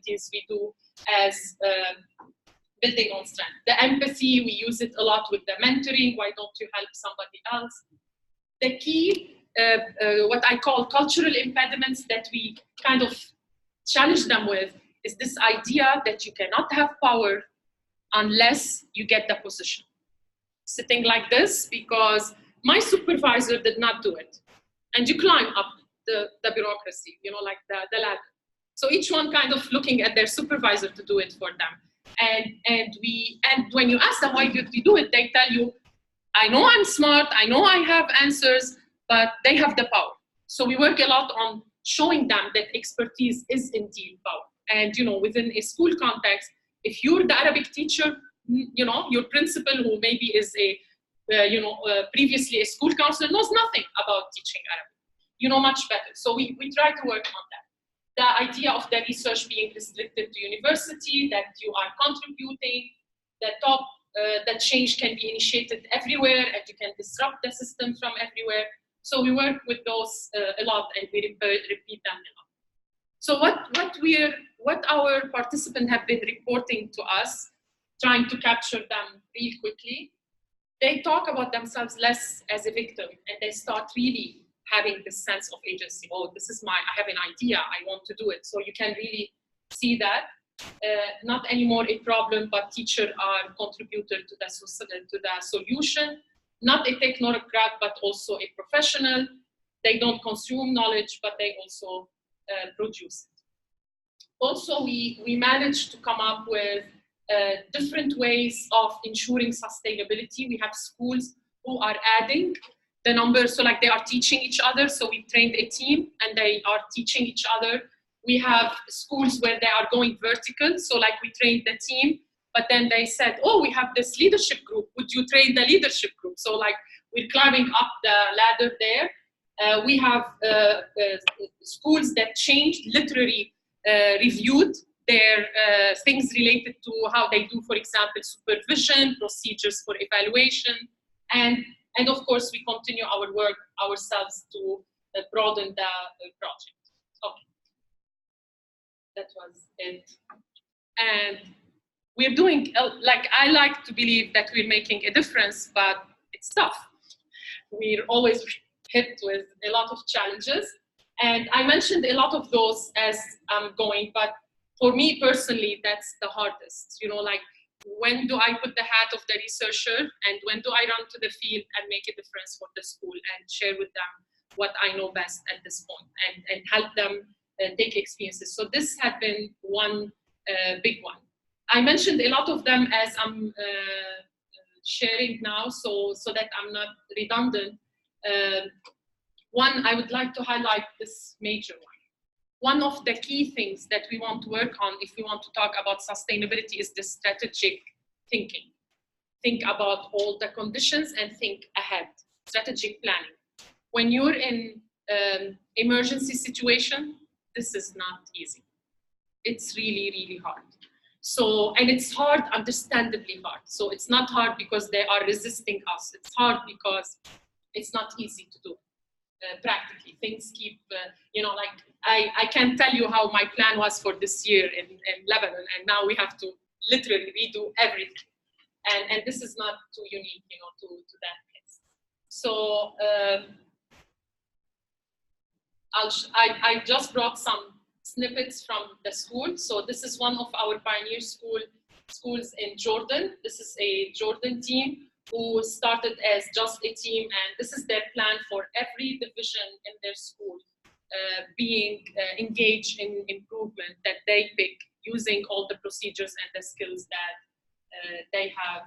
activities we do as building on strength. The empathy, we use it a lot with the mentoring. Why don't you help somebody else? The key, what I call cultural impediments that we kind of challenge them with is this idea that you cannot have power unless you get the position. Sitting like this because my supervisor did not do it. And you climb up the bureaucracy, you know, like the ladder. So each one kind of looking at their supervisor to do it for them. And when you ask them why did we do it, they tell you, I know I'm smart, I know I have answers, but they have the power. So we work a lot on showing them that expertise is indeed power. And you know, within a school context, if you're the Arabic teacher, you know, your principal who maybe is previously a school counselor knows nothing about teaching Arabic. You know much better. So we try to work on that. The idea of the research being restricted to university, that you are contributing, that change can be initiated everywhere and you can disrupt the system from everywhere. So we work with those a lot and we repeat them a lot. So what our participants have been reporting to us, trying to capture them real quickly, they talk about themselves less as a victim and they start really having this sense of agency. Oh, this is I have an idea, I want to do it. So you can really see that. Not anymore a problem, but teachers are contributor to the solution. Not a technocrat, but also a professional. They don't consume knowledge, but they also produce it. Also, we managed to come up with different ways of ensuring sustainability. We have schools who are adding the numbers, so like they are teaching each other. So we trained a team and they are teaching each other. We have schools where they are going vertical. So like we trained the team, but then they said, oh, we have this leadership group. Would you train the leadership group? So like we're climbing up the ladder there. We have schools that changed, literally reviewed their things related to how they do, for example, supervision, procedures for evaluation, and of course, we continue our work ourselves to broaden the project. Okay, that was it. And we're doing, like, I like to believe that we're making a difference, but it's tough. We're always hit with a lot of challenges. And I mentioned a lot of those as I'm going, but for me personally, that's the hardest. You know, like, when do I put the hat of the researcher and when do I run to the field and make a difference for the school and share with them what I know best at this point and help them take experiences. So this had been one big one. I mentioned a lot of them as I'm sharing now, so that I'm not redundant. One, I would like to highlight this major one. One of the key things that we want to work on if we want to talk about sustainability is the strategic thinking. Think about all the conditions and think ahead, strategic planning. When you're in emergency situation, this is not easy. It's really, really hard. So, and it's hard, understandably hard. So it's not hard because they are resisting us. It's hard because it's not easy to do. Practically, things keep, like I can't tell you how my plan was for this year in Lebanon, and now we have to literally redo everything. And this is not too unique, to that case. So I just brought some snippets from the school. So this is one of our pioneer schools in Jordan. This is a Jordan team who started as just a team, and this is their plan for every division in their school being engaged in improvement that they pick using all the procedures and the skills that they have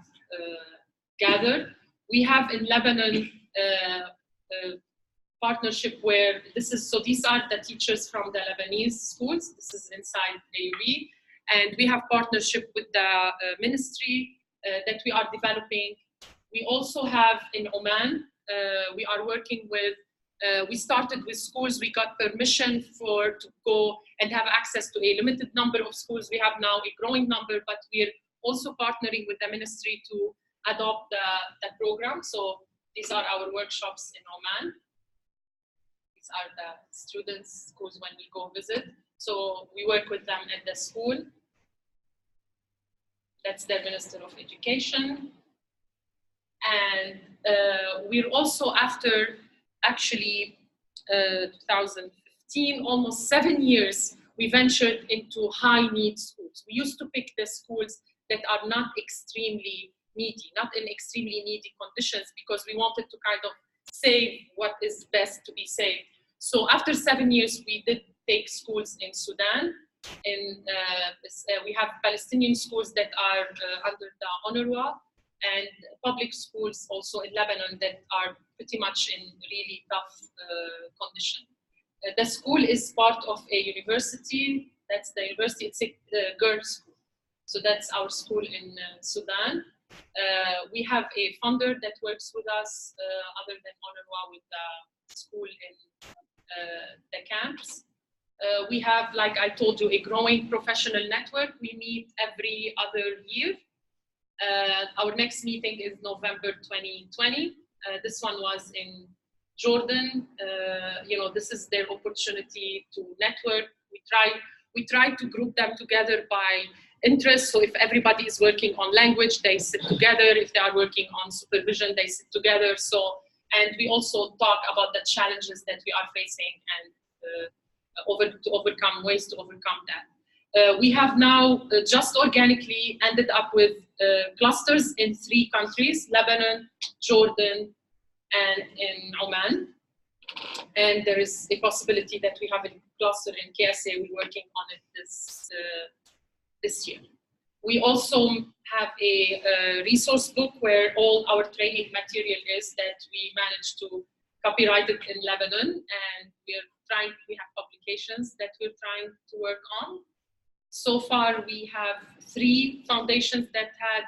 gathered. We have in Lebanon a partnership where these are the teachers from the Lebanese schools. This is inside AUB, and we have partnership with the ministry that we are developing. We also have in Oman, we are working with, we started with schools, we got permission to go and have access to a limited number of schools. We have now a growing number, but we're also partnering with the ministry to adopt the program. So these are our workshops in Oman. These are the students' schools when we go visit. So we work with them at the school. That's their Minister of Education. And we're also, after actually 2015, almost 7 years, we ventured into high need schools. We used to pick the schools that are not extremely needy, not in extremely needy conditions, because we wanted to kind of save what is best to be saved. So after 7 years, we did take schools in Sudan. We have Palestinian schools that are under the UNRWA, and public schools also in Lebanon that are pretty much in really tough condition. The school is part of a university. That's the university. It's a girls' school. So that's our school in Sudan. We have a funder that works with us, other than UNRWA, with the school in the camps. We have, like I told you, a growing professional network. We meet every other year. Our next meeting is November 2020. This one was in Jordan. This is their opportunity to network. We try to group them together by interest. So if everybody is working on language, they sit together. If they are working on supervision, they sit together. And we also talk about the challenges that we are facing and ways to overcome that. We have now just organically ended up with clusters in 3 countries: Lebanon, Jordan, and in Oman. And there is a possibility that we have a cluster in KSA. We're working on it this year. We also have a resource book where all our training material is, that we managed to copyright it in Lebanon, and we have publications that we're trying to work on. So far, we have 3 foundations that had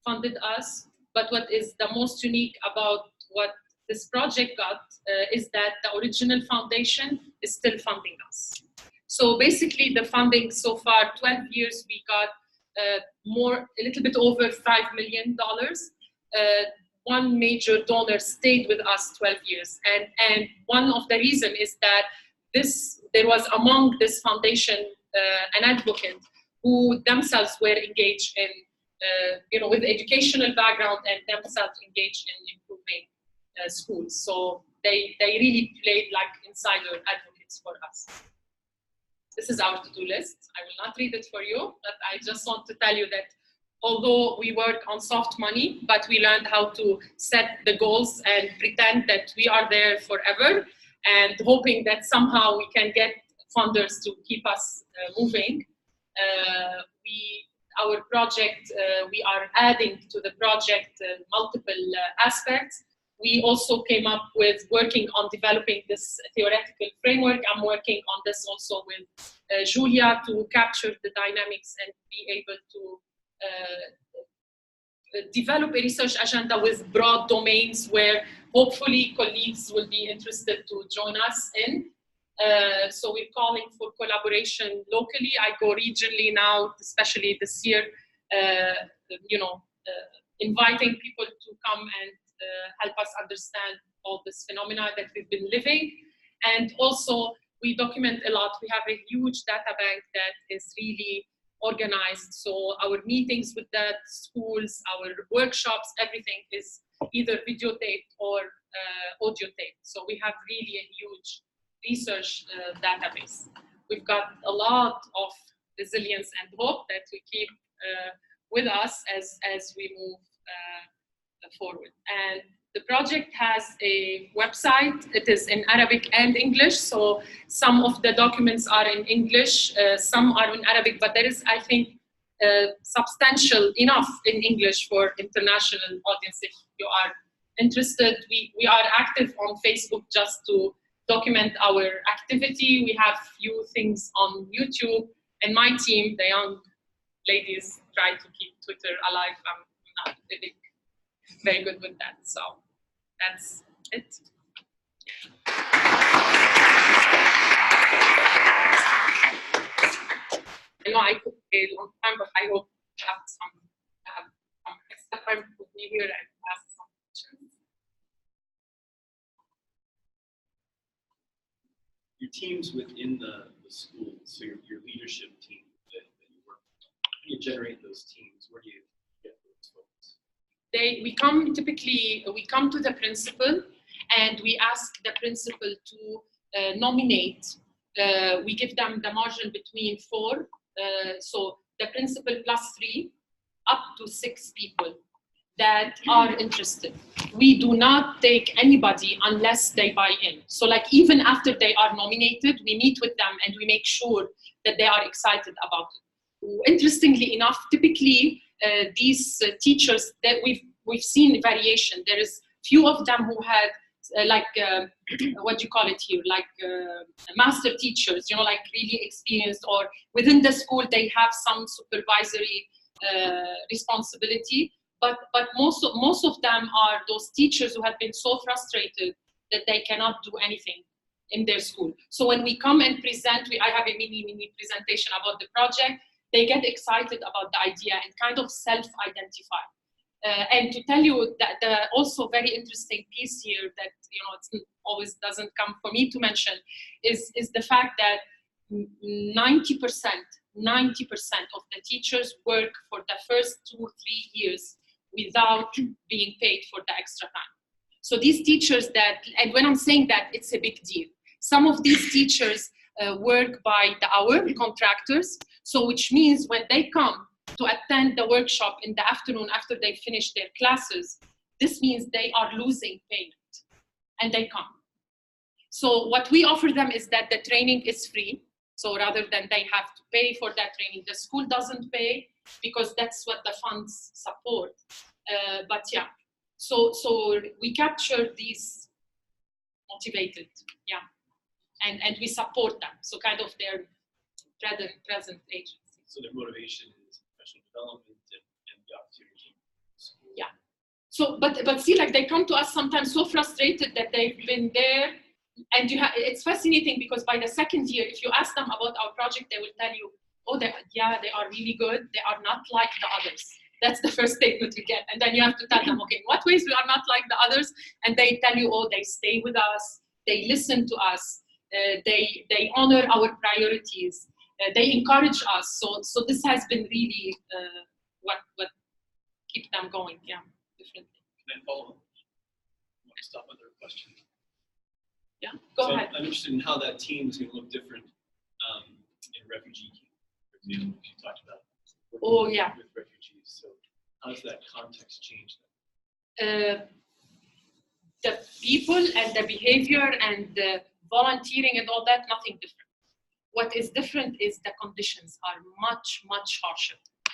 funded us, but what is the most unique about what this project got is that the original foundation is still funding us. So basically, the funding so far, 12 years, we got a little bit over $5 million. One major donor stayed with us 12 years. And one of the reasons is that there was among this foundation an advocate who themselves were engaged in, with educational background, and themselves engaged in improving schools. So they really played like insider advocates for us. This is our to-do list. I will not read it for you, but I just want to tell you that although we work on soft money, but we learned how to set the goals and pretend that we are there forever, and hoping that somehow we can get funders to keep us moving. Our project, we are adding to the project multiple aspects. We also came up with working on developing this theoretical framework. I'm working on this also with Julia to capture the dynamics and be able to develop a research agenda with broad domains where hopefully colleagues will be interested to join us in. So we're calling for collaboration locally. I go regionally now, especially this year, inviting people to come and help us understand all this phenomena that we've been living. And also, we document a lot. We have a huge data bank that is really organized. So our meetings with the schools, our workshops, everything is either videotaped or audio taped. So we have really a huge research database. We've got a lot of resilience and hope that we keep with us as we move forward. And the project has a website. It is in Arabic and English. So some of the documents are in English, some are in Arabic, but there is, I think, substantial enough in English for international audience if you are interested. We are active on Facebook just to document our activity. We have few things on YouTube, and my team, the young ladies, try to keep Twitter alive. I'm not very good with that, so that's it. I know I took a long time, but I hope you have some extra time with me here and ask some questions. Your teams within the schools, so your leadership team that you work with, how do you generate those teams? Where do you get those folks? We come to the principal and we ask the principal to nominate. We give them the margin between 4, so the principal plus 3, up to 6 people that are interested. We do not take anybody unless they buy in. So like even after they are nominated, we meet with them and we make sure that they are excited about it. Interestingly enough, typically these teachers that we've seen variation. There is few of them who had what do you call it here, like master teachers, you know, like really experienced, or within the school they have some supervisory responsibility. But most of them are those teachers who have been so frustrated that they cannot do anything in their school. So when we come and present, I have a mini presentation about the project. They get excited about the idea and kind of self-identify. And to tell you that the also very interesting piece here that, you know, it always doesn't come for me to mention is the fact that 90% of the teachers work for the first 2 or 3 years without being paid for the extra time. So these teachers and when I'm saying that, it's a big deal. Some of these teachers work by the hour, contractors, so which means when they come to attend the workshop in the afternoon after they finish their classes, this means they are losing payment, and they come. So what we offer them is that the training is free. So rather than they have to pay for that training, the school doesn't pay because that's what the funds support. But yeah, so we capture these motivated, yeah, and we support them. So kind of their present agency. So their motivation is professional development and the opportunity. Yeah. So, but see, like they come to us sometimes so frustrated that they've been there. And it's fascinating because by the second year, if you ask them about our project, they will tell you, oh, they are really good. They are not like the others. That's the first statement we get. And then you have to tell them, okay, in what ways we are not like the others? And they tell you, oh, they stay with us. They listen to us. They honor our priorities. They encourage us. So this has been really what keep them going, yeah, differently. Can I follow up? I want to stop with their question. Yeah, go ahead. I'm interested in how that team is going to look different in refugee camp, for example, you talked about with refugees. So how does that context change that? The people and the behavior and the volunteering and all that, nothing different. What is different is the conditions are much, much harsher.